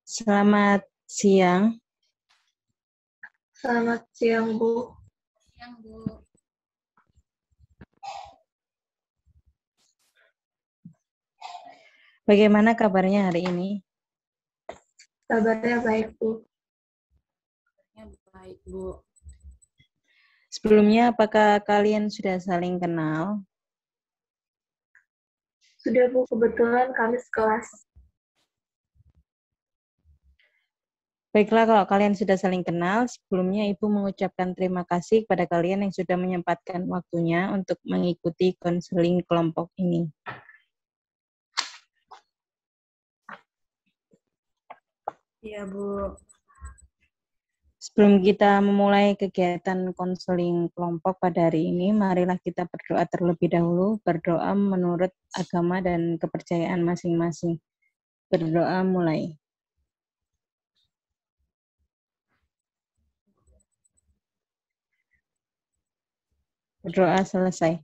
Selamat siang. Selamat siang, Bu. Siang, Bu. Bagaimana kabarnya hari ini? Kabarnya baik, Bu. Kabarnya baik, Bu. Sebelumnya, apakah kalian sudah saling kenal? Sudah, Bu. Kebetulan kami sekelas. Baiklah, kalau kalian sudah saling kenal, sebelumnya Ibu mengucapkan terima kasih kepada kalian yang sudah menyempatkan waktunya untuk mengikuti konseling kelompok ini. Iya, Bu. Sebelum kita memulai kegiatan konseling kelompok pada hari ini, marilah kita berdoa terlebih dahulu, berdoa menurut agama dan kepercayaan masing-masing. Berdoa mulai. Berdoa selesai.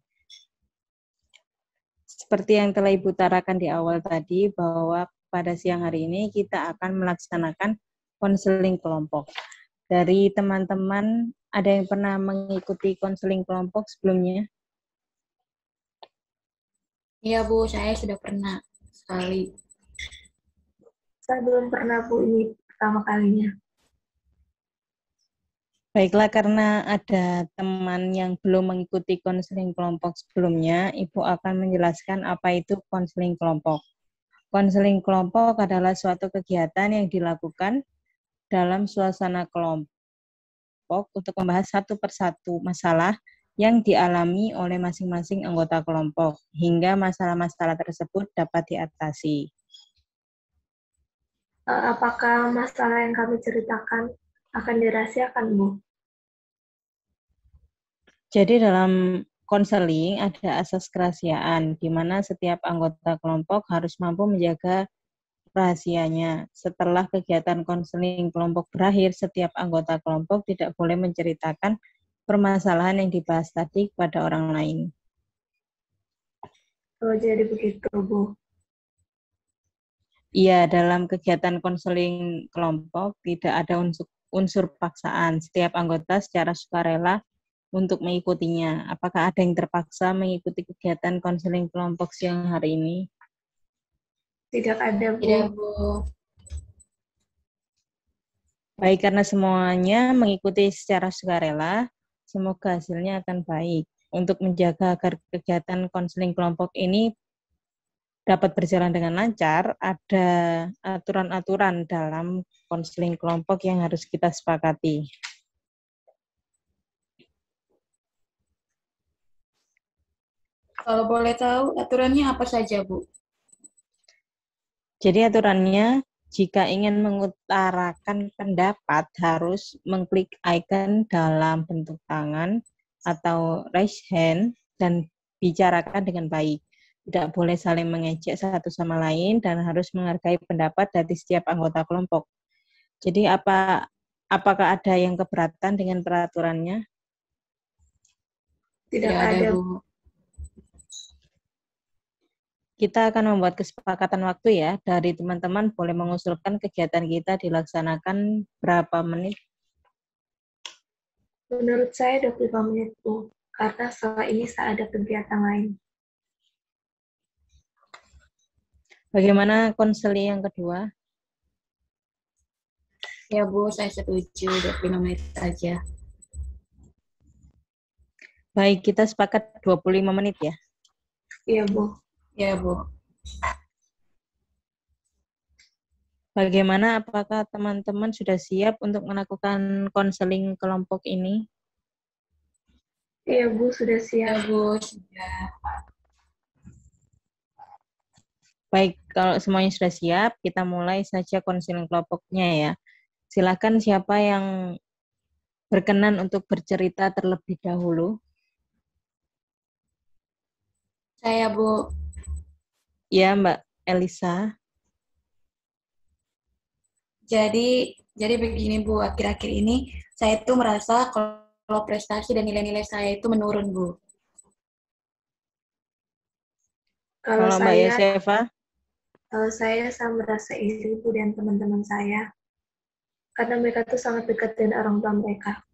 Seperti yang telah Ibu utarakan di awal tadi, bahwa pada siang hari ini kita akan melaksanakan konseling kelompok. Dari teman-teman, ada yang pernah mengikuti konseling kelompok sebelumnya? Iya, Bu. Saya sudah pernah sekali. Saya belum pernah, Bu. Ini pertama kalinya. Baiklah, karena ada teman yang belum mengikuti konseling kelompok sebelumnya, Ibu akan menjelaskan apa itu konseling kelompok. Konseling kelompok adalah suatu kegiatan yang dilakukan dalam suasana kelompok untuk membahas satu persatu masalah yang dialami oleh masing-masing anggota kelompok, hingga masalah-masalah tersebut dapat diatasi. Apakah masalah yang kami ceritakan akan dirahasiakan, Bu? Jadi dalam konseling ada asas kerahasiaan, di mana setiap anggota kelompok harus mampu menjaga rahasianya. Setelah kegiatan konseling kelompok berakhir, setiap anggota kelompok tidak boleh menceritakan permasalahan yang dibahas tadi kepada orang lain. Oh, jadi begitu, Bu. Iya, dalam kegiatan konseling kelompok tidak ada unsur paksaan. Setiap anggota secara sukarela untuk mengikutinya. Apakah ada yang terpaksa mengikuti kegiatan konseling kelompok siang hari ini? Tidak ada, Bu. Tidak, Bu. Baik, karena semuanya mengikuti secara sukarela, semoga hasilnya akan baik. Untuk menjaga agar kegiatan konseling kelompok ini dapat berjalan dengan lancar, ada aturan-aturan dalam konseling kelompok yang harus kita sepakati. Kalau boleh tahu, aturannya apa saja, Bu? Jadi aturannya, jika ingin mengutarakan pendapat, harus mengklik icon dalam bentuk tangan atau raise hand dan bicarakan dengan baik. Tidak boleh saling mengejek satu sama lain dan harus menghargai pendapat dari setiap anggota kelompok. Jadi apakah ada yang keberatan dengan peraturannya? Tidak ada, ada, Bu. Kita akan membuat kesepakatan waktu ya. Dari teman-teman boleh mengusulkan kegiatan kita dilaksanakan berapa menit? Menurut saya 25 menit, Bu. Karena setelah ini saya ada kegiatan lain. Bagaimana konseling yang kedua? Ya, Bu. Saya setuju. 25 menit saja. Baik, kita sepakat 25 menit ya. Iya, Bu. Ya, Bu. Bagaimana, apakah teman-teman sudah siap untuk melakukan konseling kelompok ini? Iya, Bu. Sudah Ya, siap. Bu. Sudah. Baik, kalau semuanya sudah siap, kita mulai saja konseling kelompoknya ya. Silakan siapa yang berkenan untuk bercerita terlebih dahulu. Saya, Bu. Ya, Mbak Elisa. Jadi begini, Bu. Akhir-akhir ini saya tuh merasa kalau prestasi dan nilai-nilai saya itu menurun, Bu. Kalau Kalau Mbak saya, Yosefa? Saya merasa iri Bu dan teman-teman saya. Karena mereka tuh sangat dekat dengan orang tua mereka.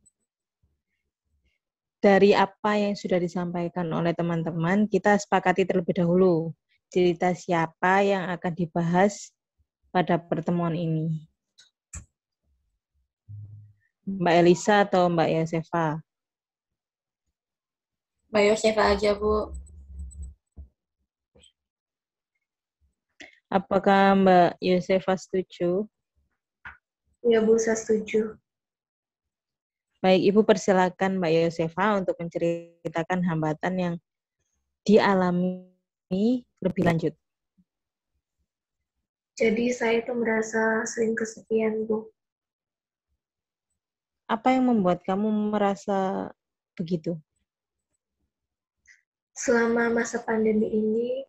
Dari apa yang sudah disampaikan oleh teman-teman, kita sepakati terlebih dahulu cerita siapa yang akan dibahas pada pertemuan ini. Mbak Elisa atau Mbak Yosefa? Mbak Yosefa aja, Bu. Apakah Mbak Yosefa setuju? Ya Bu, saya setuju. Baik, Ibu persilakan Mbak Yosefa untuk menceritakan hambatan yang dialami lebih lanjut. Jadi saya itu merasa sering kesepian Bu. Apa yang membuat kamu merasa begitu? Selama masa pandemi ini,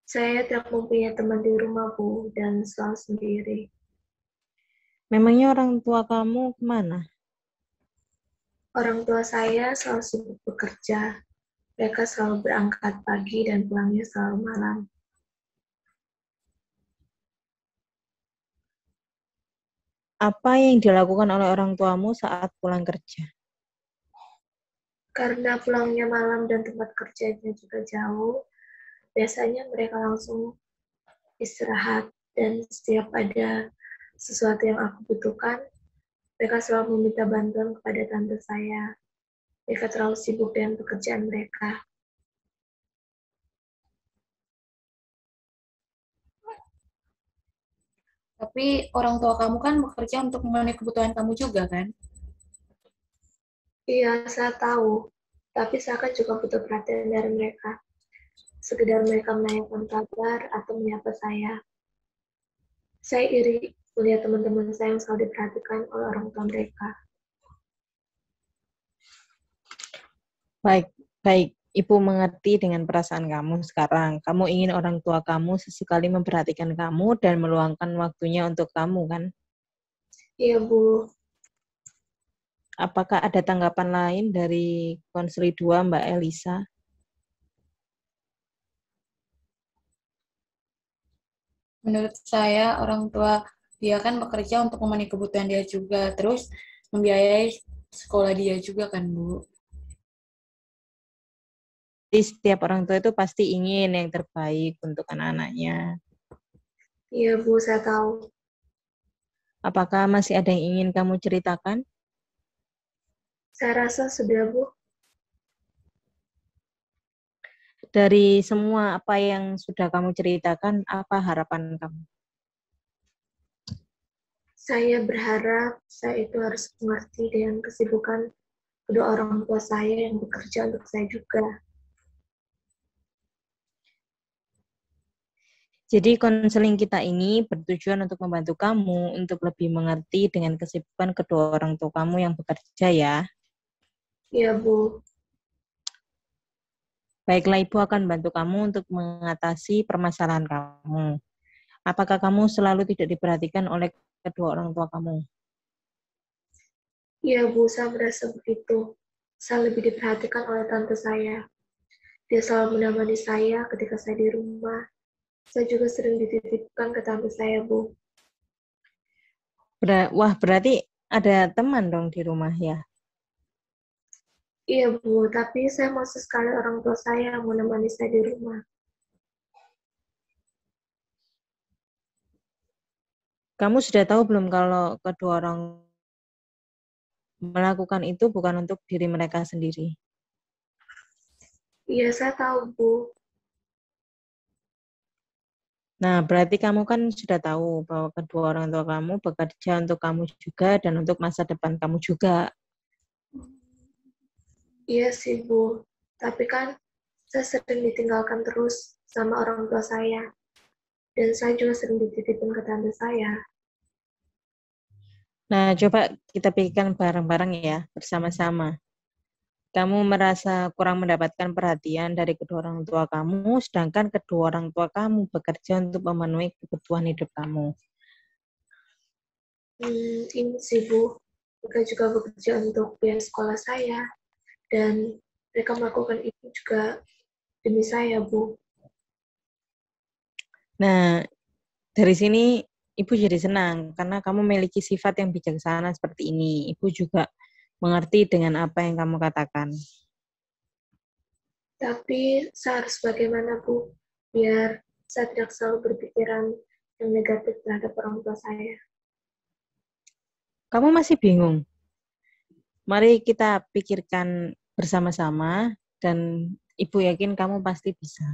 saya tidak mempunyai teman di rumah Bu dan selalu sendiri. Memangnya orang tua kamu kemana? Orang tua saya selalu sibuk bekerja. Mereka selalu berangkat pagi dan pulangnya selalu malam. Apa yang dilakukan oleh orang tuamu saat pulang kerja? Karena pulangnya malam dan tempat kerjanya juga jauh, biasanya mereka langsung istirahat dan setiap ada sesuatu yang aku butuhkan, mereka selalu meminta bantuan kepada tante saya. Mereka terlalu sibuk dengan pekerjaan mereka. Tapi orang tua kamu kan bekerja untuk memenuhi kebutuhan kamu juga, kan? Iya, saya tahu. Tapi saya kan juga butuh perhatian dari mereka. Sekedar mereka menanyakan kabar atau menyapa saya. Saya iri melihat teman-teman saya yang selalu diperhatikan oleh orang tua mereka. Baik, baik. Ibu mengerti dengan perasaan kamu sekarang. Kamu ingin orang tua kamu sesekali memperhatikan kamu dan meluangkan waktunya untuk kamu, kan? Iya, Bu. Apakah ada tanggapan lain dari konseli 2, Mbak Elisa? Menurut saya, orang tua dia kan bekerja untuk memenuhi kebutuhan dia juga, terus membiayai sekolah dia juga kan, Bu. Jadi setiap orang tua itu pasti ingin yang terbaik untuk anak-anaknya. Iya, Bu, saya tahu. Apakah masih ada yang ingin kamu ceritakan? Saya rasa sudah, Bu. Dari semua apa yang sudah kamu ceritakan, apa harapan kamu? Saya berharap saya itu harus mengerti dengan kesibukan kedua orang tua saya yang bekerja untuk saya juga. Jadi konseling kita ini bertujuan untuk membantu kamu untuk lebih mengerti dengan kesibukan kedua orang tua kamu yang bekerja ya. Iya, Bu. Baiklah, Ibu akan bantu kamu untuk mengatasi permasalahan kamu. Apakah kamu selalu tidak diperhatikan oleh kedua orang tua kamu? Iya, Bu, saya merasa begitu. Saya lebih diperhatikan oleh tante saya. Dia selalu menemani saya ketika saya di rumah. Saya juga sering dititipkan ke tante saya, Bu. Wah, berarti ada teman dong di rumah ya? Iya, Bu, tapi saya mau sekali orang tua saya yang menemani saya di rumah. Kamu sudah tahu belum kalau kedua orang melakukan itu bukan untuk diri mereka sendiri? Iya, saya tahu, Bu. Nah, berarti kamu kan sudah tahu bahwa kedua orang tua kamu bekerja untuk kamu juga dan untuk masa depan kamu juga. Iya sih, Bu. Tapi kan saya sering ditinggalkan terus sama orang tua saya. Dan saya juga sering dititipin ke tante saya. Nah, coba kita pikirkan bareng-bareng ya, bersama-sama. Kamu merasa kurang mendapatkan perhatian dari kedua orang tua kamu, sedangkan kedua orang tua kamu bekerja untuk memenuhi kebutuhan hidup kamu. Ini sih, Bu. Mereka juga bekerja untuk biaya sekolah saya. Dan mereka melakukan itu juga demi saya, Bu. Nah, Dari sini Ibu jadi senang karena kamu memiliki sifat yang bijaksana seperti ini. Ibu juga mengerti dengan apa yang kamu katakan. Tapi saya harus bagaimana, Bu? Biar saya tidak selalu berpikiran yang negatif terhadap orang tua saya. Kamu masih bingung? Mari kita pikirkan bersama-sama dan Ibu yakin kamu pasti bisa.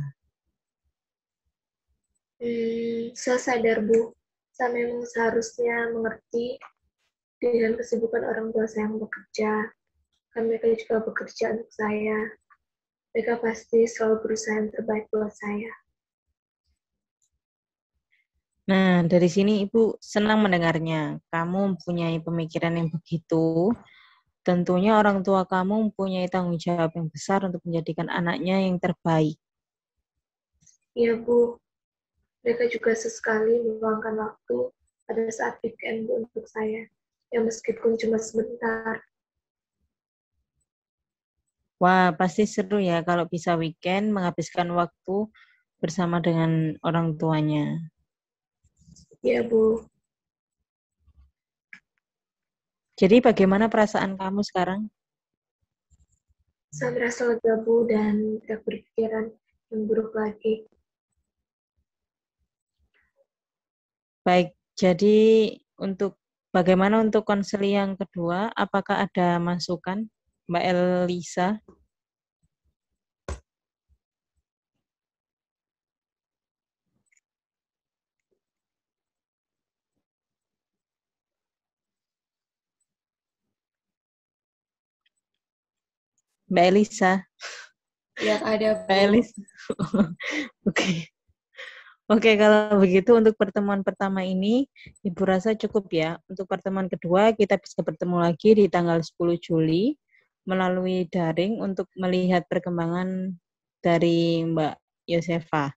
Saya sadar, Bu. Saya memang seharusnya mengerti dengan kesibukan orang tua saya yang bekerja. Kan mereka juga bekerja untuk saya. Mereka pasti selalu berusaha yang terbaik buat saya. Nah, dari sini Ibu senang mendengarnya. Kamu mempunyai pemikiran yang begitu. Tentunya orang tua kamu mempunyai tanggung jawab yang besar untuk menjadikan anaknya yang terbaik. Iya, Bu. Mereka juga sesekali meluangkan waktu pada saat weekend untuk saya. Ya meskipun cuma sebentar. Wah, pasti seru ya kalau bisa weekend menghabiskan waktu bersama dengan orang tuanya. Iya, Bu. Jadi bagaimana perasaan kamu sekarang? Saya merasa lega, Bu, dan tidak berpikiran yang buruk lagi. Baik, jadi bagaimana untuk konseling yang kedua? Apakah ada masukan, Mbak Elisa? Mbak Elisa? Ya, ada, Mbak Bu. Elisa? Oke. Oke, kalau begitu untuk pertemuan pertama ini, Ibu rasa cukup ya. Untuk pertemuan kedua, kita bisa bertemu lagi di tanggal 10 Juli melalui daring untuk melihat perkembangan dari Mbak Yosefa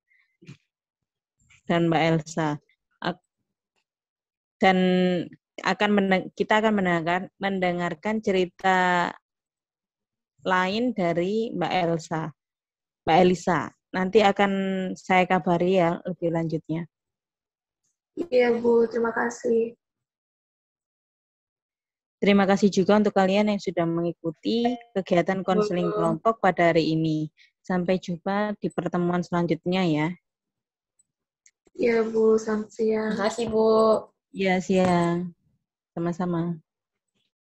dan Mbak Elsa. Dan kita akan mendengarkan cerita lain dari Mbak Elisa. Nanti akan saya kabari ya lebih lanjutnya. Iya, Bu. Terima kasih. Terima kasih juga untuk kalian yang sudah mengikuti kegiatan konseling kelompok pada hari ini. Sampai jumpa di pertemuan selanjutnya ya. Iya, Bu. Selamat siang. Terima kasih, Bu. Ya, siang. Sama-sama.